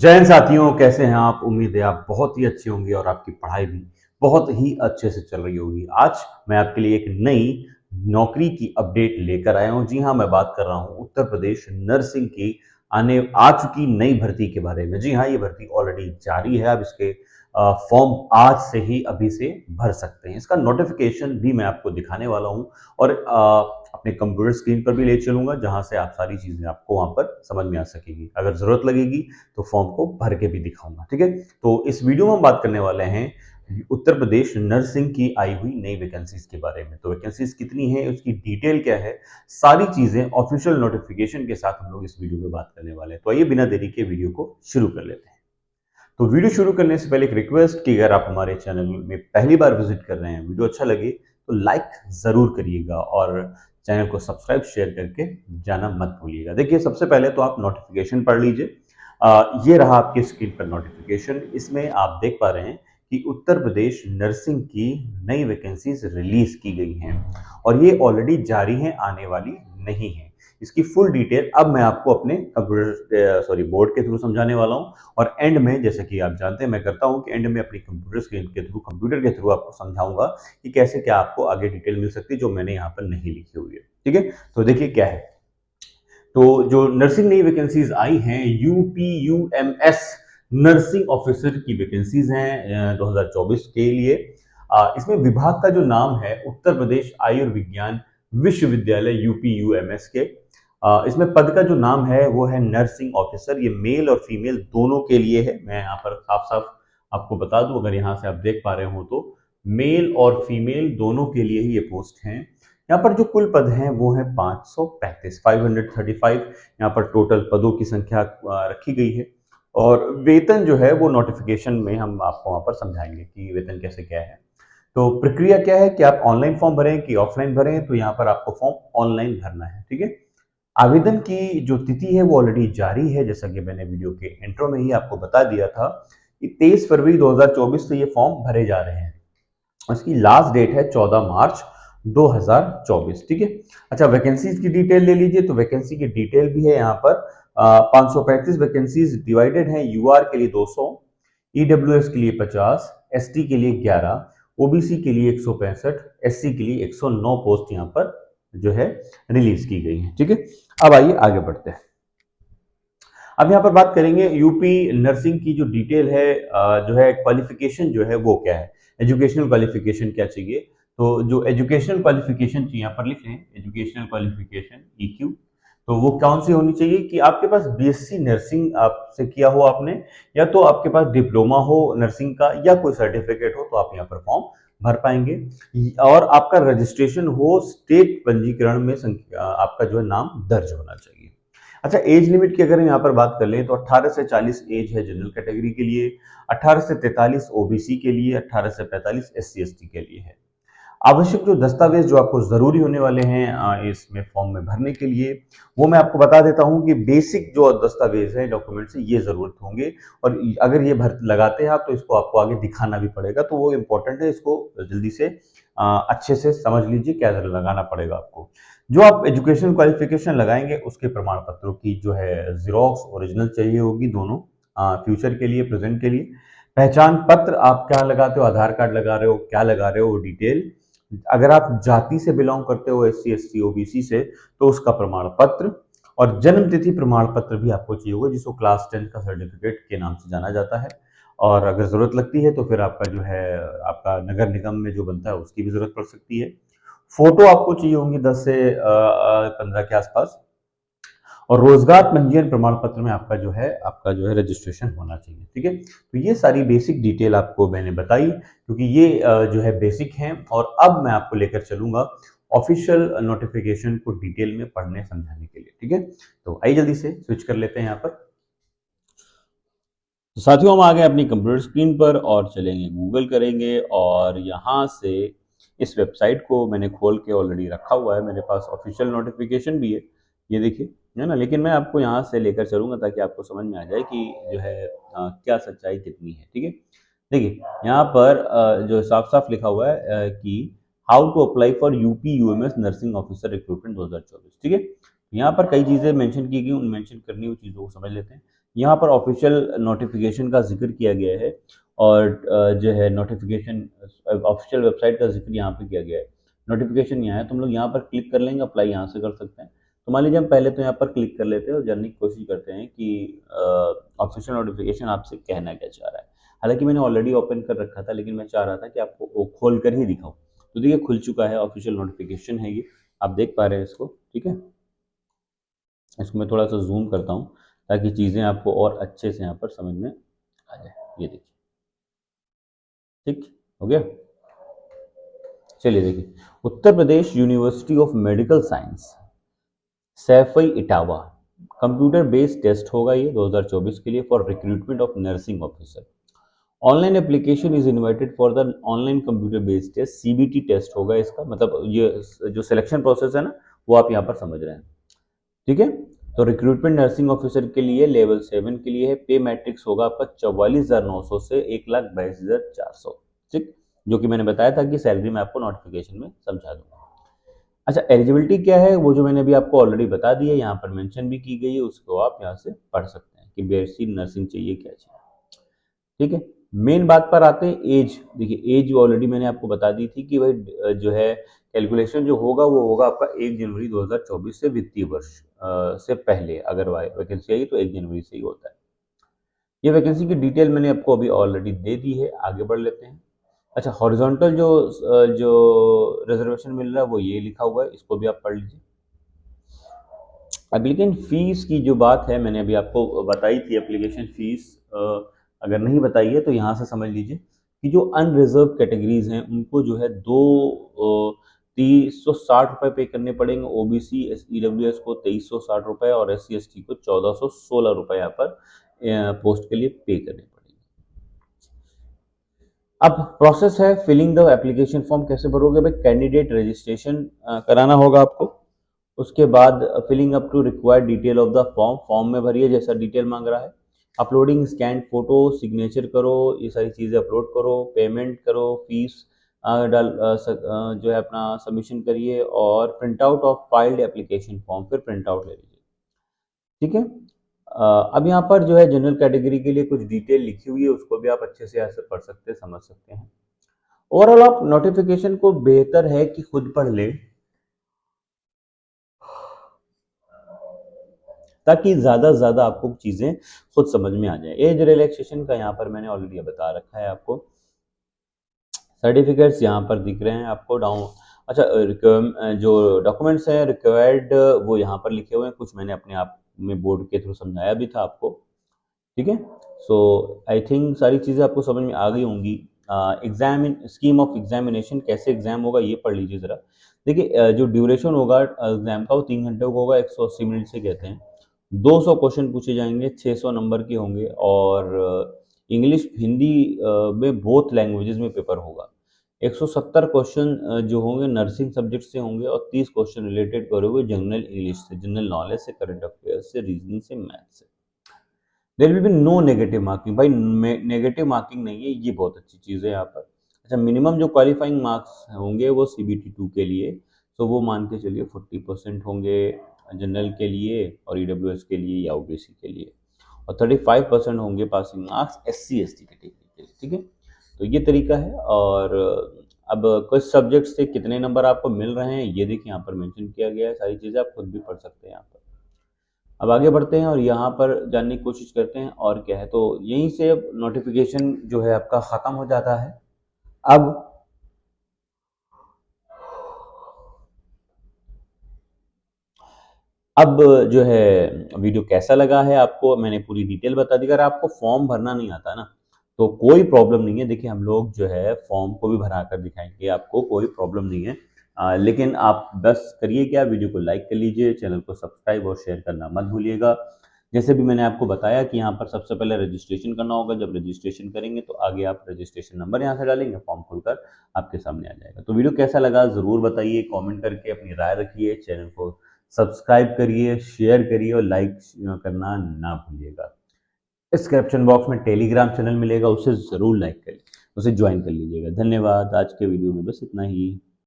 जय हिंद साथियों, कैसे हैं आप? उम्मीद है आप बहुत ही अच्छे होंगे और आपकी पढ़ाई भी बहुत ही अच्छे से चल रही होगी। आज मैं आपके लिए एक नई नौकरी की अपडेट लेकर आया हूं। जी हाँ, मैं बात कर रहा हूं उत्तर प्रदेश नर्सिंग की आने आ चुकी नई भर्ती के बारे में। जी हाँ, ये भर्ती ऑलरेडी जारी है। अब इसके फॉर्म आज से ही अभी से भर सकते हैं। इसका नोटिफिकेशन भी मैं आपको दिखाने वाला हूं और अपने कंप्यूटर स्क्रीन पर भी ले चलूंगा, जहां से आप सारी चीजें आपको वहां पर समझ में आ सकेगी। अगर जरूरत लगेगी तो फॉर्म को भर के भी दिखाऊंगा। ठीक है, तो इस वीडियो में हम बात करने वाले हैं उत्तर प्रदेश नर्सिंग की आई हुई नई वैकेंसीज के बारे में। तो वैकेंसीज कितनी है, उसकी डिटेल क्या है, सारी चीजें ऑफिशियल नोटिफिकेशन के साथ हम लोग इस वीडियो में बात करने वाले हैं। तो आइए बिना देरी के वीडियो को शुरू कर लेते हैं। तो वीडियो शुरू करने से पहले एक रिक्वेस्ट कि अगर आप हमारे चैनल में पहली बार विजिट कर रहे हैं, वीडियो अच्छा लगे तो लाइक जरूर करिएगा और चैनल को सब्सक्राइब शेयर करके जाना मत भूलिएगा। देखिए, सबसे पहले तो आप नोटिफिकेशन पढ़ लीजिए। ये रहा आपकी स्क्रीन पर नोटिफिकेशन। इसमें आप देख पा रहे हैं कि उत्तर प्रदेश नर्सिंग की नई वैकेंसीज रिलीज की गई हैं और ये ऑलरेडी जारी हैं, आने वाली नहीं है। इसकी फुल डिटेल अब मैं आपको अपने कंप्यूटर बोर्ड के थ्रू समझाने वाला हूं और एंड में, जैसे कि आप जानते हैं मैं करता हूं कि एंड में अपनी कंप्यूटर स्क्रीन के थ्रू, कंप्यूटर के थ्रू आपको समझाऊंगा कि कैसे क्या आपको आगे डिटेल मिल सकती है जो मैंने यहाँ पर नहीं लिखी हुई है। ठीक है, तो देखिए क्या है। तो जो नर्सिंग नई वैकेंसीज आई हैं, यूपीयूएमएस नर्सिंग ऑफिसर की वैकेंसीज हैं 2024 के लिए। इसमें विभाग का जो नाम है उत्तर प्रदेश आयुर्विज्ञान विश्वविद्यालय यूपीयूएमएस के। इसमें पद का जो नाम है वो है नर्सिंग ऑफिसर। ये मेल और फीमेल दोनों के लिए है। मैं यहाँ पर साफ साफ आपको बता दूं, अगर यहाँ से आप देख पा रहे हो तो मेल और फीमेल दोनों के लिए ही ये पोस्ट हैं। यहाँ पर जो कुल पद हैं वो है 535, 535। यहाँ पर टोटल पदों की संख्या रखी गई है और वेतन जो है वो नोटिफिकेशन में हम आपको वहां पर समझाएंगे कि वेतन कैसे क्या है। तो प्रक्रिया क्या है कि आप ऑनलाइन फॉर्म भरें कि ऑफलाइन भरें, तो यहाँ पर आपको फॉर्म ऑनलाइन भरना है। ठीक है, आवेदन की जो तिथि है वो ऑलरेडी जारी है, जैसा कि मैंने वीडियो के इंट्रो में ही आपको बता दिया था कि 23 फरवरी 2024 से ये फॉर्म भरे जा रहे हैं। उसकी लास्ट डेट है 14 मार्च 2024। ठीक है, अच्छा, वैकेंसीज की डिटेल ले लीजिए। तो वैकेंसी की डिटेल भी है यहाँ पर। 535 वैकेंसीज डिवाइडेड हैं। यूआर के लिए 200, ईडब्ल्यूएस के लिए 50, एसटी के लिए 11, ओबीसी के लिए 165, एससी के लिए 109 पोस्ट यहाँ पर जो है रिलीज की गई है। ठीक है, अब आइए आगे बढ़ते हैं। अब यहाँ पर बात करेंगे यूपी नर्सिंग की जो डिटेल है, जो है क्वालिफिकेशन जो है वो क्या है, एजुकेशनल क्वालिफिकेशन क्या चाहिए। तो जो एजुकेशनल क्वालिफिकेशन चाहिए यहाँ पर लिख लें, एजुकेशनल क्वालिफिकेशन ईक्यू। तो वो कौन सी होनी चाहिए कि आपके पास बीएससी नर्सिंग आपसे किया हो आपने, या तो आपके पास डिप्लोमा हो नर्सिंग का या कोई सर्टिफिकेट हो, तो आप यहाँ पर फॉर्म भर पाएंगे। और आपका रजिस्ट्रेशन हो स्टेट पंजीकरण में, आपका जो है नाम दर्ज होना चाहिए। अच्छा, एज लिमिट की अगर हम यहाँ पर बात कर लें तो 18 से 40 एज है जनरल कैटेगरी के लिए, 18 से 43 ओबीसी के लिए, 18 से 45 एससी एसटी के लिए है। आवश्यक जो दस्तावेज जो आपको जरूरी होने वाले हैं इसमें फॉर्म में भरने के लिए, वो मैं आपको बता देता हूं कि बेसिक जो दस्तावेज है, डॉक्यूमेंट्स है, ये जरूरत होंगे। और अगर ये भर लगाते हैं आप तो इसको आपको आगे दिखाना भी पड़ेगा, तो वो इम्पोर्टेंट है। इसको जल्दी से अच्छे से समझ लीजिए क्या लगाना पड़ेगा आपको। जो आप एजुकेशन क्वालिफिकेशन लगाएंगे उसके प्रमाण पत्रों की जो है जीरोक्स ओरिजिनल चाहिए होगी, दोनों, फ्यूचर के लिए, प्रेजेंट के लिए। पहचान पत्र आप क्या लगाते हो, आधार कार्ड लगा रहे हो, क्या लगा रहे हो, वो डिटेल। अगर आप जाति से बिलोंग करते हो, एससी एसटी ओबीसी से, तो उसका प्रमाण पत्र। और जन्म तिथि प्रमाण पत्र भी आपको चाहिए होगा, जिसको क्लास 10 का सर्टिफिकेट के नाम से जाना जाता है। और अगर जरूरत लगती है तो फिर आपका जो है, आपका नगर निगम में जो बनता है उसकी भी जरूरत पड़ सकती है। फोटो आपको चाहिए होंगी 10 से 15 के आसपास। और रोजगार पंजीयन प्रमाण पत्र में आपका जो है रजिस्ट्रेशन होना चाहिए। ठीक है, तो ये सारी बेसिक डिटेल आपको मैंने बताई, क्योंकि ये जो है बेसिक हैं। और अब मैं आपको लेकर चलूंगा ऑफिशियल नोटिफिकेशन को डिटेल में पढ़ने समझाने के लिए। ठीक है, तो आइए जल्दी से स्विच कर लेते हैं यहाँ पर। तो साथियों, हम आ गए अपनी कंप्यूटर स्क्रीन पर और चलेंगे, गूगल करेंगे और यहाँ से इस वेबसाइट को मैंने खोल के ऑलरेडी रखा हुआ है। मेरे पास ऑफिशियल नोटिफिकेशन भी है, ये देखिए, है ना। लेकिन मैं आपको यहाँ से लेकर चलूंगा ताकि आपको समझ में आ जाए कि जो है क्या सच्चाई कितनी है। ठीक है, देखिए यहाँ पर जो साफ साफ लिखा हुआ है कि how to apply for UP UMS nursing officer recruitment 2024। ठीक है, यहाँ पर कई चीजें मेंशन की गई, उन मेंशन करनी हुई चीजों को समझ लेते हैं। यहाँ पर ऑफिशियल नोटिफिकेशन का जिक्र किया गया है और जो है नोटिफिकेशन ऑफिशियल वेबसाइट का जिक्र यहाँ पे किया गया है। नोटिफिकेशन यहाँ है, तुम लोग यहाँ पर क्लिक कर लेंगे, अप्लाई यहाँ से कर सकते हैं। तो मान लीजिए हम पहले तो यहाँ पर क्लिक कर लेते हैं और जानने की कोशिश करते हैं कि ऑफिशियल नोटिफिकेशन आपसे कहना क्या चाह रहा है। हालांकि मैंने ऑलरेडी ओपन कर रखा था, लेकिन मैं चाह रहा था कि आपको वो खोल कर ही दिखाऊं। तो देखिए खुल चुका है, ऑफिशियल नोटिफिकेशन है ये, आप देख पा रहे हैं इसको, ठीक है। इसको मैं थोड़ा सा जूम करता हूँ ताकि चीज़ें आपको और अच्छे से यहाँ पर समझ में आ जाए। ये देखिए, ठीक हो गया। चलिए देखिए, Uttar Pradesh university of medical science Saifai Etawah computer based test होगा ये 2024 के लिए for recruitment of nursing officer. Online application is invited for the online computer based test, CBT test होगा इसका, मतलब ये जो सिलेक्शन प्रोसेस है ना, वो आप यहाँ पर समझ रहे हैं, ठीक है। तो रिक्रूटमेंट नर्सिंग ऑफिसर के लिए लेवल 7 के लिए है। पे मैट्रिक्स होगा आपका 44,900 से 1,22,400, ठीक, जो कि मैंने बताया था कि सैलरी मैं आपको नोटिफिकेशन में समझा दूंगा। अच्छा, एलिजिबिलिटी क्या है वो जो मैंने अभी आपको ऑलरेडी बता दी है, यहाँ पर मेंशन भी की गई है, उसको आप यहाँ से पढ़ सकते हैं कि बीएससी नर्सिंग चाहिए क्या चाहिए, ठीक है। मेन बात पर आते हैं, एज। देखिए एज ऑलरेडी मैंने आपको बता दी थी कि भाई जो है कैलकुलेशन जो होगा वो होगा आपका 1 जनवरी 2024 से वित्तीय वर्ष से पहले अगर वैकेंसी आई तो 1 जनवरी से ही होता है। ये वैकेंसी की डिटेल मैंने आपको अभी ऑलरेडी दे दी है, आगे बढ़ लेते हैं। अच्छा, हॉरिजॉन्टल जो रिजर्वेशन मिल रहा है वो ये लिखा हुआ है, इसको भी आप पढ़ लीजिए। एप्लीकेशन फीस की जो बात है मैंने अभी आपको बताई थी, एप्लीकेशन फीस अगर नहीं बताई है तो यहाँ से समझ लीजिए कि जो अनरिजर्व कैटेगरीज हैं उनको जो है 360 रुपये पे करने पड़ेंगे। ओबीसी ईडब्ल्यूएस को 2360 रुपये और SC ST को 1416 रुपये यहाँ पर पोस्ट के लिए पे करने पड़ेंगे। अब प्रोसेस है फिलिंग द एप्लीकेशन फॉर्म, कैसे भरोगे भाई, कैंडिडेट रजिस्ट्रेशन कराना होगा आपको। उसके बाद filling up to required detail of the form, form में भरिए जैसा डिटेल मांग रहा है। अपलोडिंग स्कैन फोटो, सिग्नेचर करो, ये सारी चीज़ें अपलोड करो, पेमेंट करो, फीस जो है अपना सबमिशन करिए और print out of filed application form, फिर प्रिंट आउट ले लीजिए, ठीक है। अब यहाँ पर जो है जनरल कैटेगरी के लिए कुछ डिटेल लिखी हुई है, उसको भी आप अच्छे से यहाँ से पढ़ सकते हैं, समझ सकते हैं। ओवरऑल आप नोटिफिकेशन को बेहतर है कि खुद पढ़ ले, ताकि ज़्यादा से ज़्यादा आपको चीज़ें खुद समझ में आ जाए। एज रिलैक्सेशन का यहाँ पर मैंने ऑलरेडी बता रखा है आपको। सर्टिफिकेट्स यहाँ पर दिख रहे हैं आपको डाउन। अच्छा, जो डॉक्यूमेंट्स हैं रिक्वायर्ड वो यहाँ पर लिखे हुए हैं, कुछ मैंने अपने आप में बोर्ड के थ्रू समझाया भी था आपको, ठीक है। सो आई थिंक सारी चीज़ें आपको समझ में आ गई होंगी। एग्जाम स्कीम ऑफ एग्जामिनेशन, कैसे एग्जाम होगा ये पढ़ लीजिए ज़रा। देखिए जो ड्यूरेशन होगा एग्जाम का वो 3 घंटे का होगा, 180 मिनट से कहते हैं। 200 क्वेश्चन पूछे जाएंगे, 600 नंबर के होंगे और इंग्लिश हिंदी में बोथ लैंग्वेजेस में पेपर होगा। 170 क्वेश्चन जो होंगे नर्सिंग सब्जेक्ट से होंगे और 30 क्वेश्चन रिलेटेड करोगे जनरल इंग्लिश से, जनरल नॉलेज से, करंट अफेयर से, रीजनिंग से, मैथ से। There will be no negative marking, भाई नेगेटिव मार्किंग नहीं है, ये बहुत अच्छी चीज़ है यहाँ पर। अच्छा, मिनिमम जो क्वालिफाइंग मार्क्स होंगे वो CBT 2 के लिए, तो वो मान के चलिए 40% होंगे जनरल के लिए और EWS के लिए या OBC के लिए, और 35% होंगे passing marks SC ST category के लिए, ठीक है। तो ये तरीका है। और अब कुछ सब्जेक्ट से कितने नंबर आपको मिल रहे हैं ये देखिए यहाँ पर मेंशन किया गया है, सारी चीज़ें आप खुद भी पढ़ सकते हैं यहाँ पर। अब आगे बढ़ते हैं और यहाँ पर जानने की कोशिश करते हैं और क्या है, तो यहीं से अब नोटिफिकेशन जो है आपका ख़त्म हो जाता है। अब जो है वीडियो कैसा लगा है आपको, मैंने पूरी डिटेल बता दी। अगर आपको फॉर्म भरना नहीं आता ना तो कोई प्रॉब्लम नहीं है, देखिए हम लोग जो है फॉर्म को भी भरा कर दिखाएंगे, आपको कोई प्रॉब्लम नहीं है। लेकिन आप बस करिए क्या, वीडियो को लाइक कर लीजिए, चैनल को सब्सक्राइब और शेयर करना मत भूलिएगा। जैसे भी मैंने आपको बताया कि यहाँ पर सबसे पहले रजिस्ट्रेशन करना होगा, जब रजिस्ट्रेशन करेंगे तो आगे आप रजिस्ट्रेशन नंबर यहाँ से डालेंगे, फॉर्म खुलकर आपके सामने आ जाएगा। तो वीडियो कैसा लगा ज़रूर बताइए, कमेंट करके अपनी राय रखिए, चैनल को सब्सक्राइब करिए, शेयर करिए और लाइक करना ना भूलिएगा। डिस्क्रिप्शन बॉक्स में टेलीग्राम चैनल मिलेगा, उसे ज़रूर लाइक करिए, उसे ज्वाइन कर लीजिएगा। धन्यवाद, आज के वीडियो में बस इतना ही।